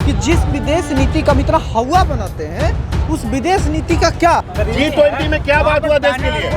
कि जिस विदेश नीति का मित्र हवा बनाते हैं उस विदेश नीति का क्या G20 में क्या बात हुआ देश के लिए?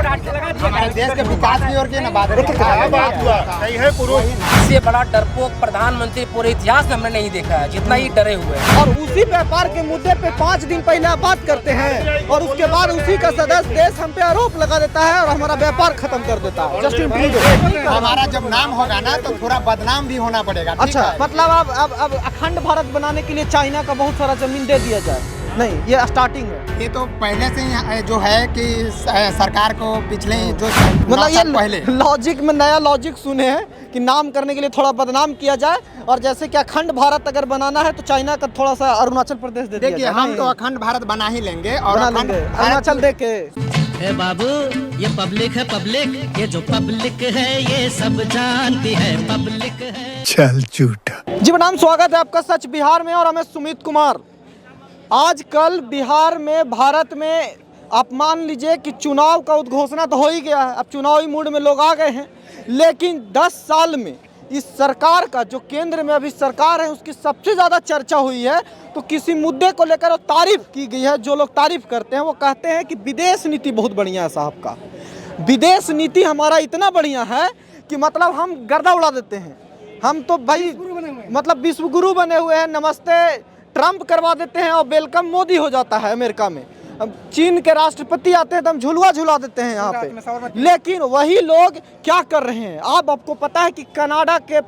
हमारे देश के विकास की ओर की ना बात क्या बात हुआ? सही है पुरुष। इससे बड़ा डरपोक प्रधानमंत्री पूरे इतिहास में हमने नहीं देखा है, जितना ही डरे हुए हैं। और उसी व्यापार के मुद्दे पे 5 दिन पहले आप बात करते हैं और उसके बाद उसी का सदस्य देश हम पे आरोप लगा देता है और हमारा व्यापार खत्म कर देता है। जस्टिन ट्रूडो हमारा जब नाम होगा ना तो थोड़ा बदनाम भी होना पड़ेगा। अच्छा, मतलब अब अखंड भारत बनाने के लिए चाइना का बहुत सारा जमीन दे दिया जाए? नहीं, ये स्टार्टिंग है। ये तो पहले से ही जो है कि सरकार को पिछले जो मतलब ये पहले लॉजिक में नया लॉजिक सुने हैं कि नाम करने के लिए थोड़ा बदनाम किया जाए और जैसे कि अखंड भारत अगर बनाना है तो चाइना का थोड़ा सा अरुणाचल प्रदेश दे दिया देखिए जाए। हम तो अखंड भारत बना ही लेंगे और बना अखंड लेंगे अरुणाचल दे के। ए बाबू, ये पब्लिक है पब्लिक, ये जो पब्लिक है ये सब जानती है पब्लिक है। चल झूठा। जी नाम स्वागत है आपका सच बिहार में और हमें सुमित कुमार। आजकल बिहार में भारत में आप मान लीजिए कि चुनाव का उद्घोषणा तो हो ही गया है, अब चुनावी मूड में लोग आ गए हैं, लेकिन 10 साल में इस सरकार का जो केंद्र में अभी सरकार है उसकी सबसे ज़्यादा चर्चा हुई है तो किसी मुद्दे को लेकर तारीफ की गई है। जो लोग तारीफ करते हैं वो कहते हैं कि विदेश नीति बहुत बढ़िया है साहब का। विदेश नीति हमारा इतना बढ़िया है कि मतलब हम गर्दा उड़ा देते हैं। हम तो भाई मतलब विश्व गुरु बने हुए हैं, नमस्ते ट्रम्प करवा देते हैं और वेलकम मोदी हो जाता है अमेरिका में। अब चीन के राष्ट्रपति आते हैं तो हम झुलवा झुला देते हैं यहाँ पे। लेकिन वही लोग क्या कर रहे हैं आपको पता है कि कनाडा के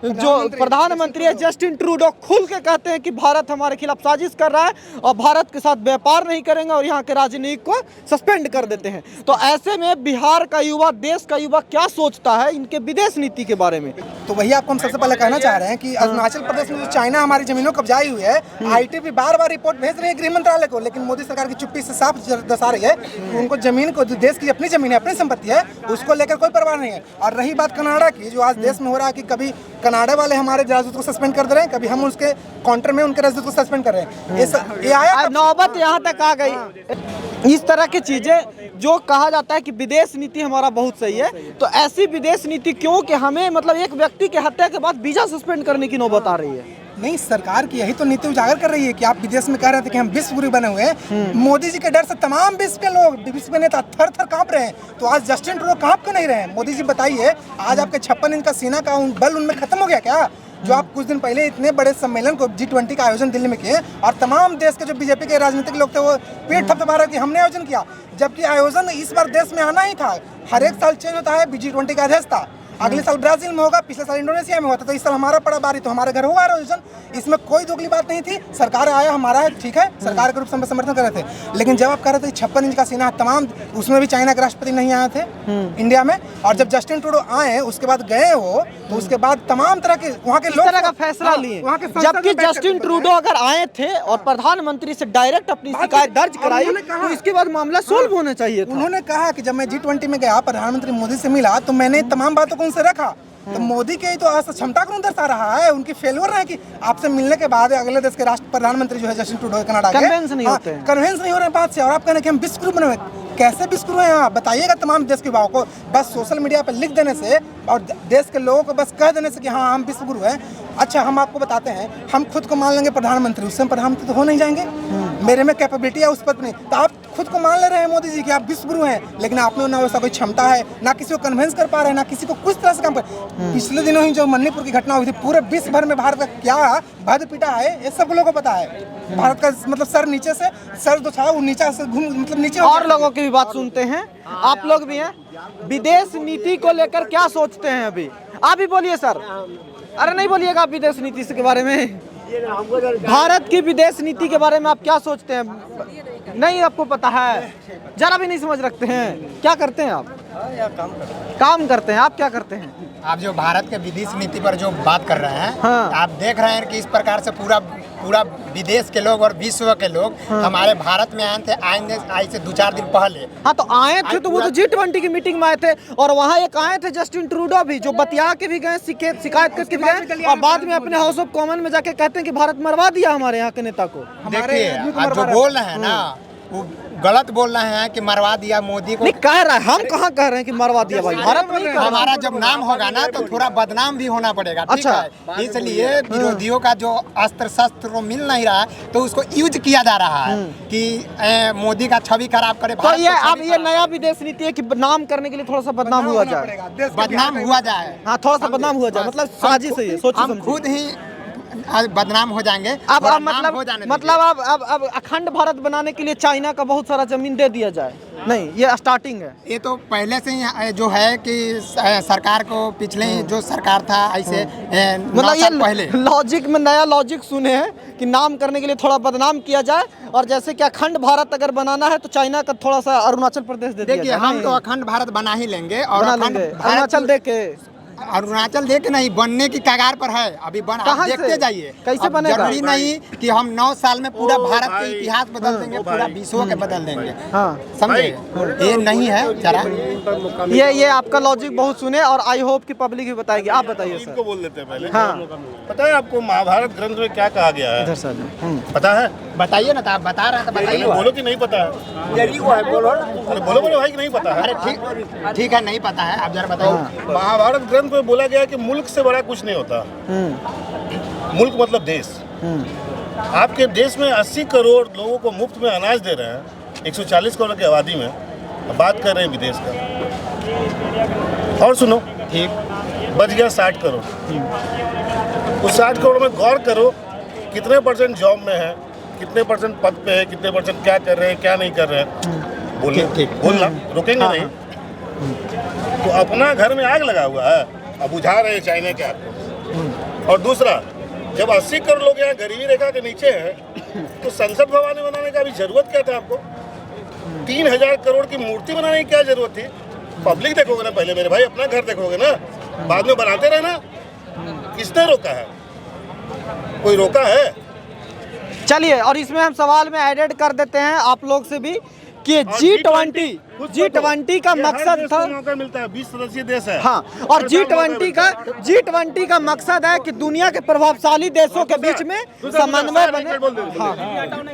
जो प्रधानमंत्री है जस्टिन ट्रूडो खुल के कहते हैं कि भारत हमारे खिलाफ साजिश कर रहा है और भारत के साथ व्यापार नहीं करेंगे और यहाँ के राजनीतिक को सस्पेंड कर देते हैं। तो ऐसे में बिहार का युवा, देश का युवा क्या सोचता है इनके विदेश नीति के बारे में? तो वही आपको हम सबसे पहले कहना चाह रहे हैं कि अरुणाचल प्रदेश में जो चाइना हमारी जमीनों कब्जाई हुई है, आईटीबी बार-बार रिपोर्ट भेज रही है गृह मंत्रालय को, लेकिन मोदी सरकार की चुप्पी से साफ दर्शा रही है कि उनको जमीन को, जो देश की अपनी जमीन है, अपनी संपत्ति है, उसको लेकर कोई परवाह नहीं है। और रही बात कनाडा की, जो आज देश में हो रहा है कि कभी कनाडा वाले हमारे राजदूत को सस्पेंड कर दे रहे हैं, कभी हम उसके काउंटर में उनके राजदूत को सस्पेंड कर रहे हैं। ये आया नौबत यहाँ तक आ गई। इस तरह की चीजें जो कहा जाता है कि विदेश नीति हमारा बहुत सही है, तो ऐसी विदेश नीति क्यों कि हमें मतलब एक व्यक्ति के हत्या के बाद वीजा सस्पेंड करने की नौबत आ रही है? नहीं, सरकार की यही तो नीति उजागर कर रही है कि आप विदेश में कह रहे थे कि हम विश्व गुरु बने हुए हैं। मोदी जी के डर से तमाम विश्व के लोग, विश्व के नेता थर थर कांप रहे हैं, तो आज जस्टिन ट्रूडो कांप क्यों नहीं रहे हैं? मोदी जी बताइए, आज आपके 56 इंच का सीना का बल उनमें खत्म हो गया क्या? जो आप कुछ दिन पहले इतने बड़े सम्मेलन को G20 का आयोजन दिल्ली में किए और तमाम देश के जो बीजेपी के राजनीतिक लोग थे वो पेट थपथपा रहे कि हमने आयोजन किया, जबकि आयोजन इस बार देश में आना ही था। हर एक साल चेंज होता है, G20 का अध्यक्ष था, अगले साल ब्राजील में होगा, पिछले साल इंडोनेशिया में होता, तो इस साल हमारा पड़ा बारी तो हमारे घर हुआ आयोजन। इसमें कोई दुगली बात नहीं थी। सरकार आया, हमारा है, ठीक है, सरकार के रूप में समर्थन कर रहे थे, लेकिन जब आप कह रहे थे 56 इंच का सीना तमाम, उसमें भी चाइना के राष्ट्रपति नहीं आए थे इंडिया में, और जब जस्टिन ट्रूडो आए उसके बाद गए हो तो उसके बाद तमाम तरह के वहाँ के लोग तरह का फैसला लिए, जबकि जस्टिन ट्रूडो अगर आए थे और प्रधानमंत्री से डायरेक्ट अपनी शिकायत दर्ज कराई तो इसके बाद मामला सोल्व होना चाहिए था। उन्होंने कहा कि जब मैं G20 में गया, प्रधानमंत्री मोदी से मिला, तो मैंने तमाम बातों को उनसे रखा। तो मोदी के तो क्षमता को दर्शा रहा है, उनकी फेलियर है कि आपसे मिलने के बाद अगले देश के राष्ट्र प्रधानमंत्री जो है जस्टिन ट्रूडो कनाडा के कन्विंस नहीं होते हैं, कन्विंस नहीं हो रहे बात से, और आप कहने कि हम विश्व गुरु बने हुए। कैसे विश्व गुरु हैं आप? बताइएगा तमाम देश के युवाओं को। बस सोशल मीडिया पर लिख देने से और देश के लोगों को बस कह देने से कि हाँ हम विश्व गुरु हैं। अच्छा, हम आपको बताते हैं, हम खुद को मान लेंगे प्रधानमंत्री, उससे हम प्रधानमंत्री तो हो नहीं जाएंगे। मेरे में कैपेबिलिटी है उस पद पर नहीं, तो आप खुद को मान ले रहे हैं मोदी जी कि आप विश्व गुरु हैं, लेकिन आप में ना वैसा कोई क्षमता है, ना किसी को कन्विंस कर पा रहे हैं, ना किसी को कुछ तरह से काम कर। पिछले दिनों ही जो मणिपुर की घटना हुई थी, पूरे विश्व भर में भारत का क्या भद पिटा है ये सब लोगों को पता है। भारत का मतलब सर नीचे से, सर जो था वो नीचे से घूम, मतलब नीचे। और लोगों की भी बात सुनते हैं, आप लोग भी हैं। विदेश नीति को लेकर क्या सोचते हैं अभी? आप भी बोलिए सर। अरे नहीं बोलिएगा आप विदेश नीति के बारे में, भारत की विदेश नीति के बारे में आप क्या सोचते हैं? नहीं आपको पता है, जरा भी नहीं समझ रखते हैं। क्या करते हैं आप? काम करते हैं। आप क्या करते हैं? आप जो भारत के विदेश नीति पर जो बात कर रहे हैं, हाँ। आप देख रहे हैं कि इस प्रकार से पूरा विदेश के लोग और विश्व के लोग हमारे भारत में आएंगे आज से 2-4 दिन पहले। हाँ, तो आए थे तो वो तो G20 की मीटिंग में आए थे और वहाँ एक आए थे जस्टिन ट्रूडो भी, जो बतिया के भी गए, शिकायत करके भी गए और बाद में अपने हाउस ऑफ कॉमन में जाके कहते हैं कि भारत मरवा दिया हमारे यहाँ के नेता को। देखिए, जो बोल रहे हैं ना वो गलत बोल रहे हैं कि मरवा दिया मोदी को। नहीं कह रहा है, हम कहाँ कह रहे हैं कि मरवा दिया भाई, भारत में नहीं कह रहा। हमारा जब नाम होगा ना तो थोड़ा बदनाम भी होना पड़ेगा, ठीक अच्छा। है। इसलिए विरोधियों का जो अस्त्र शस्त्र मिल नहीं रहा तो उसको यूज किया जा रहा है कि मोदी का छवि खराब करे। तो ये अब ये नया विदेश नीति है कि नाम करने के लिए थोड़ा सा बदनाम हुआ जाए, बदनाम हुआ जाए। हाँ थोड़ा सा बदनाम हुआ जाए, मतलब साजिश है ये, सोचिए हम समझिए। खुद ही बदनाम हो जाएंगे। अब थोड़ा अब नाम मतलब हो जाने मतलब अब अखंड भारत बनाने के लिए चाइना का बहुत सारा जमीन दे दिया जाए, नहीं ये स्टार्टिंग है। ये तो पहले से ही जो है कि सरकार को पिछले जो सरकार था ऐसे मतलब 9 साल पहले ये लॉजिक में नया लॉजिक सुने हैं कि नाम करने के लिए थोड़ा बदनाम किया जाए, और जैसे कि अखंड भारत अगर बनाना है तो चाइना का थोड़ा सा अरुणाचल प्रदेश दे दिया देखिए जाए। हम नहीं, तो अखंड भारत बना ही लेंगे और बना अखंड लेंगे, भारत अरुणाचल दे के। अरुणाचल देख नहीं बनने की कगार पर है अभी बन, कहाँ आप देखते से? जाइए। कैसे अब बनेगा? जरूरी नहीं कि हम 9 साल में पूरा भारत के इतिहास बदल देंगे, पूरा विश्व के बदल देंगे, हाँ समझे? ये नहीं है जरा। ये आपका लॉजिक बहुत सुने और आई होप कि पब्लिक भी बताएगी। आप बताइए सर। इनको बोल देते हैं पहले। हाँ पता है आपको महाभारत ग्रंथ में क्या कहा गया है? इधर सर पता है? बताइए ना, तो आप बता रहे हैं तो बताइए। बोलो कि नहीं पता है। अरे बोलो भाई कि नहीं पता है। अरे ठीक है, नहीं पता है, आप जरा बताइए। महाभारत ग्रंथ में बोला गया कि मुल्क से बड़ा कुछ नहीं होता। मुल्क मतलब देश। आपके देश में 80 करोड़ लोगों को मुफ्त में अनाज दे रहे हैं, 140 करोड़ की आबादी में। अब बात कर रहे हैं विदेश का। और सुनो, ठीक बच गया 60 करोड़। उस 60 करोड़ में गौर करो कितने परसेंट जॉब में है, कितने परसेंट पद पे है, कितने परसेंट क्या कर रहे हैं क्या नहीं कर रहे हैं। बोलना रुकेंगे नहीं। तो अपना घर में आग लगा हुआ है, अब बुझा रहे हैं चाइना के आग को। और दूसरा, जब 80 करोड़ लोग यहाँ गरीबी रेखा के नीचे हैं तो संसद भवन बनाने का भी जरूरत क्या था आपको? 3000 करोड़ की मूर्ति बनाने की क्या जरूरत थी? पब्लिक देखोगे ना पहले मेरे भाई, अपना घर देखोगे ना, बाद में बनाते रहना। किसने रोका है? कोई रोका है? चलिए, और इसमें हम सवाल में एडेड कर देते हैं आप लोग से भी कि G20 का मकसद था, मौका मिलता है, 20 सदस्यीय देश है। हाँ, और G20 का मकसद है कि दुनिया के प्रभावशाली देशों के बीच में समन्वय बने। हाँ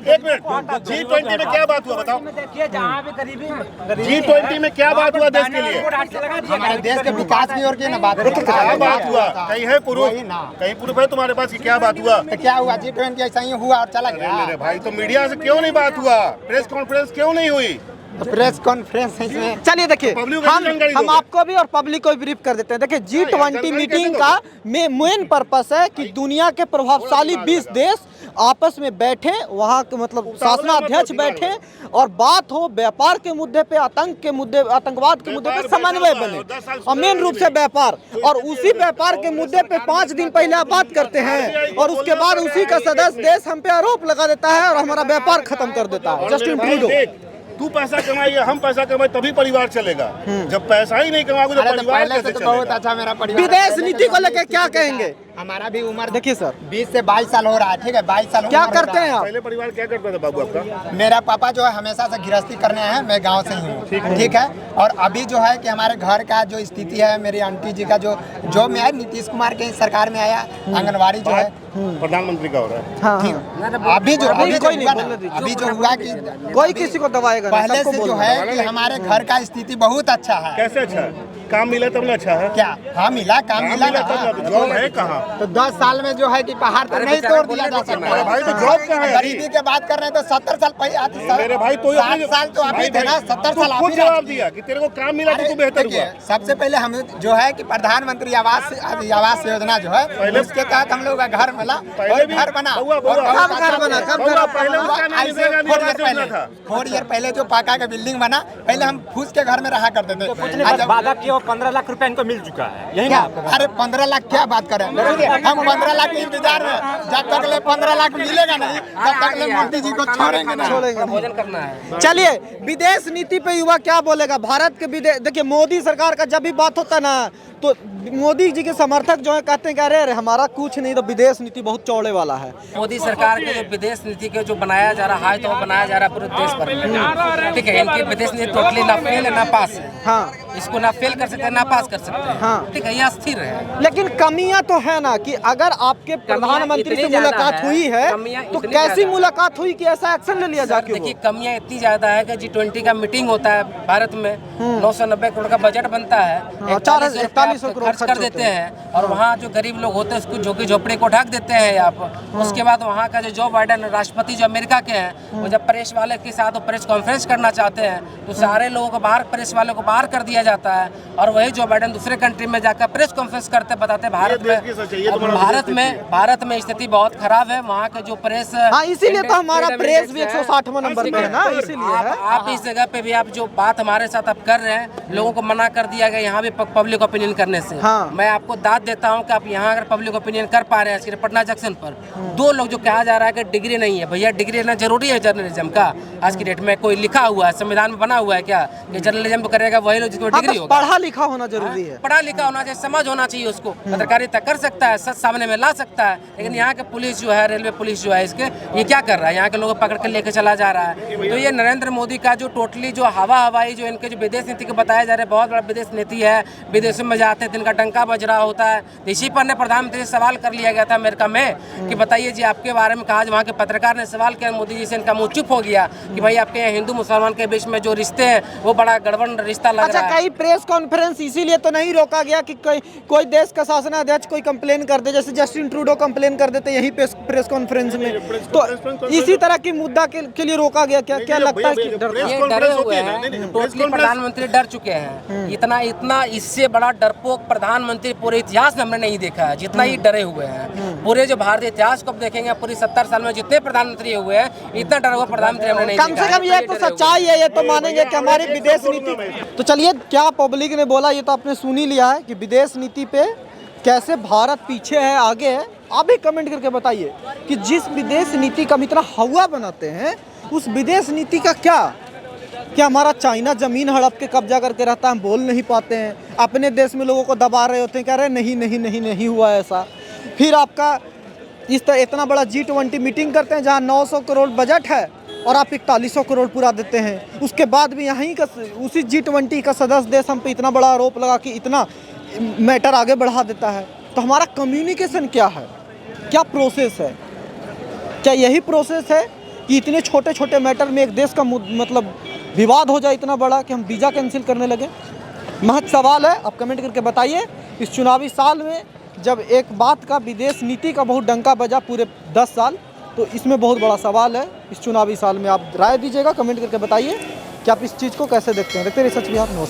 एक मिनट, G20 में क्या बात हुआ बताओ? देखिए जहाँ भी गरीबी है, G20 में क्या बात हुआ देश के लिए? हमारे देश के विकास की ओर की ना बात। क्या बात हुआ? कहीं है प्रूफ? वही ना। कहीं प्रूफ है तुम्हारे पास कि क्या बात हुआ? तो क्या हुआ? G20 ऐसा ही हुआ और चला गया। मेरे भाई, तो मीडिया से क्यों नहीं बात हुआ? प्रेस कॉन्फ्रेंस क्यों नहीं हुई? तो प्रेस कॉन्फ्रेंस इसमें चलिए देखिए, पब्लिक को जानकारी हम दोगे। आपको भी और पब्लिक को भी ब्रीफ कर देते हैं। देखिए G20 मीटिंग का मेन पर्पस है कि दुनिया के प्रभावशाली 20 देश आपस में बैठे, वहाँ के मतलब शासनाध्यक्ष बैठे और बात हो व्यापार के मुद्दे पे, आतंक के मुद्दे, आतंकवाद के मुद्दे पे समन्वय बने, और मेन रूप से व्यापार। और उसी व्यापार के मुद्दे पे 5 दिन पहले आप बात करते हैं और उसके बाद उसी का सदस्य देश हम पे आरोप लगा देता है और हमारा व्यापार खत्म कर देता है। जस्टिन ट्रूडो, तू पैसा कमाइए, हम पैसा कमाए, तभी परिवार चलेगा। जब पैसा ही नहीं कमाओगे तो अरे तो परिवार पहले से कैसे तो बहुत चलेगा? अच्छा मेरा परिवार। विदेश नीति को लेकर क्या कहेंगे? हमारा भी उम्र देखिए सर, 20 से 22 साल हो रहा है, ठीक है, 22 साल क्या उम्र हो करते रहा हैं आप? पहले परिवार क्या करता था बाबू आपका? मेरा पापा जो है हमेशा से गृहस्थी करने हैं, मैं गांव से ही हूँ, ठीक है। और अभी जो है कि हमारे घर का जो स्थिति है, मेरी आंटी जी का जो मैं नीतीश कुमार के सरकार में आया, आंगनवाड़ी जो है प्रधानमंत्री का हो रहा है। हाँ, ठीक। हाँ। अभी जो कोई नहीं, हुआ बोलने ना, दीजिए। अभी जो हुआ कि कोई किसी को दबाएगा नहीं, पहले सबको से जो बोलना है कि हमारे घर का स्थिति बहुत अच्छा है। कैसे अच्छा है? काम मिला तब ना अच्छा है। क्या? हाँ मिला, काम मिला मिला ना। तब ना। जॉब है कहाँ? तो 10 साल में जो है कि पहाड़ तो नहीं तोड़ दिया जा सकता। अरे भाई, तो जॉब कहाँ है? गरीबी की बात कर रहे हैं तो 70 साल पहले, मेरे भाई तो 60 साल तो आप ही थे ना, 70 साल आप खुद ही जवाब रहे। दिया कि तेरे को काम मिला तो तू बेहतर देखिए, हुआ। सबसे पहले हम जो है कि प्रधानमंत्री आवास योजना जो है उसके तहत हम लोग का घर मिला और घर बना। कब घर बना? कब घर? पहले उसका नाम इंदिरा गांधी आवास योजना था। 4 ईयर पहले जो पाका का बिल्डिंग बना, पहले हम फूस के घर में रहा करते थे। आज जब- वादा किया 15 लाख रुपए इनको मिल चुका है, यही क्या? ना? अरे 15 लाख क्या बात करें? हम 15 लाख के इंतजार में, जब तक ले 15 लाख मिलेगा नहीं तब तक ले मोदी जी को छोड़ेंगे नहीं। छोड़ेंगे नहीं। भोजन करना है। चलिए, विदेश नीति पे युवा क्या बोलेगा? भारत के विदेश, देखिए मोदी सरकार का जब भी बात होता ना तो मोदी जी के समर्थक जो है कहते हैं कि अरे हमारा कुछ नहीं, तो विदेश नीति बहुत चौड़े वाला है। मोदी सरकार के जो विदेश नीति के जो बनाया जा रहा है, तो वो बनाया जा रहा है पूरे देश भर में, ठीक है। इनकी विदेश नीति टोटली ना फेल है ना पास है। हाँ, इसको ना फेल कर सकते हैं ना पास कर सकते हैं। हाँ। ठीक है, ये अस्थिर है। लेकिन कमियां तो है ना कि अगर आपके प्रधानमंत्री से इतनी ज्यादा मुलाकात है, हुई है कमियां तो इतनी कैसी ज्यादा। मुलाकात हुई कि ऐसा एक्शन ले लिया सर जाके देखिए, कमियां इतनी ज्यादा है कि G20 का मीटिंग होता है भारत में, 990 करोड़ का बजट बनता है, 4100 करोड़ खर्च कर देते हैं, और वहाँ जो गरीब लोग होते हैं उसको झोंकी झोपड़ी को ढक देते हैं आप। उसके बाद वहाँ का जो बाइडेन राष्ट्रपति जो अमेरिका के हैं, वो जब प्रेस वाले के साथ प्रेस कॉन्फ्रेंस करना चाहते हैं तो सारे लोगों को बाहर, प्रेस वालों को बाहर कर दिया जाता है, और वही जो बाइडेन दूसरे कंट्री में जाकर प्रेस कॉन्फ्रेंस करते बताते भारत में स्थिति बहुत खराब है। वहाँ के जो प्रेस, हाँ, इसीलिए तो हमारा प्रेस भी 160वां नंबर पे है ना, इसीलिए है। आप इस जगह पे भी आप जो बात हमारे साथ आप कर रहे हैं, लोगों को मना कर दिया गया यहाँ भी पब्लिक ओपिनियन करने से। हाँ। मैं आपको दाद देता हूँ कि आप यहाँ अगर पब्लिक ओपिनियन कर पा रहे हैं पटना जंक्शन पर, 2 लोग जो कहा जा रहा है कि डिग्री नहीं है, भैया डिग्री लेना जरूरी है जर्नलिज्म का आज की डेट में? कोई लिखा हुआ है, संविधान में बना हुआ है क्या कि जर्नलिज्म करेगा वही लोग जिसको हाँ, डिग्री बस होगा? पढ़ा लिखा होना जरूरी है। पढ़ा लिखा होना चाहिए, समझ होना चाहिए उसको, पत्रकारिता कर सकता है, सच सामने में ला सकता है। लेकिन यहाँ के पुलिस जो है, रेलवे पुलिस जो है, इसके ये क्या कर रहा है, यहाँ के लोगों को पकड़ कर लेके चला जा रहा है। तो ये नरेंद्र मोदी का जो टोटली जो हवाई जो इनके जो विदेश नीति को बताया जा रहा है, बहुत बड़ा विदेश नीति है, विदेशों में जाते हैं तो इनका डंका बज रहा होता है। तो इसी पर प्रधानमंत्री से सवाल कर लिया गया था अमेरिका में कि बताइए जी आपके बारे में कहा, वहाँ के पत्रकार ने सवाल किया मोदी जी से, इनका मुंह चुप हो गया कि भाई आपके यहाँ हिंदू मुसलमान के बीच में जो रिश्ते हैं वो बड़ा गड़बड़ रिश्ता लग अच्छा, रहा है। कई प्रेस कॉन्फ्रेंस इसीलिए तो नहीं रोका गया कि कोई देश का शासनाध्यक्ष कोई कंप्लेन कर दे, जैसे जस्टिन ट्रूडो कंप्लेन कर देते यही प्रेस कॉन्फ्रेंस में, तो इसी तरह की मुद्दा के लिए रोका गया। क्या लगता है कि ये डरे हुए हैं, टोटली प्रधानमंत्री डर चुके हैं। इतना इससे बड़ा डरपोक प्रधानमंत्री पूरे इतिहास में हमने नहीं देखा है जितना ये डरे हुए हैं। पूरे जो भारतीय इतिहास को देखेंगे, पूरी 70 साल में जितने प्रधानमंत्री हुए हैं, इतना डरा हुआ प्रधानमंत्री हमने नहीं कम से कम ये तो सच्चाई है, ये तो मानेंगे कि हमारी विदेश नीति। तो चलिए, क्या पब्लिक ने बोला ये तो आपने सुन ही लिया है कि विदेश नीति पे कैसे भारत पीछे है, आगे है। आप भी कमेंट करके बताइए कि जिस विदेश नीति का हम इतना हवा बनाते हैं, उस विदेश नीति का क्या हमारा चाइना जमीन हड़प के कब्जा करके रहता है, हम बोल नहीं पाते हैं, अपने देश में लोगों को दबा रहे होते हैं, कह रहे हैं नहीं हुआ ऐसा। फिर आपका इस तरह इतना बड़ा G20 मीटिंग करते हैं जहां 900 करोड़ बजट है और आप 4100 करोड़ पूरा देते हैं। उसके बाद भी यहीं का उसी G20 का सदस्य देश हम पे इतना बड़ा आरोप लगा कि इतना मैटर आगे बढ़ा देता है। तो हमारा कम्युनिकेशन क्या है, क्या प्रोसेस है? क्या यही प्रोसेस है कि इतने छोटे छोटे मैटर में एक देश का मतलब विवाद हो जाए इतना बड़ा कि हम वीज़ा कैंसिल करने लगे? महज सवाल है, आप कमेंट करके बताइए। इस चुनावी साल में जब एक बात का, विदेश नीति का बहुत डंका बजा पूरे 10 साल, तो इसमें बहुत बड़ा सवाल है। इस चुनावी साल में आप राय दीजिएगा, कमेंट करके बताइए कि आप इस चीज़ को कैसे देखते हैं। देखते रहिए सच बिहार। नमस्कार।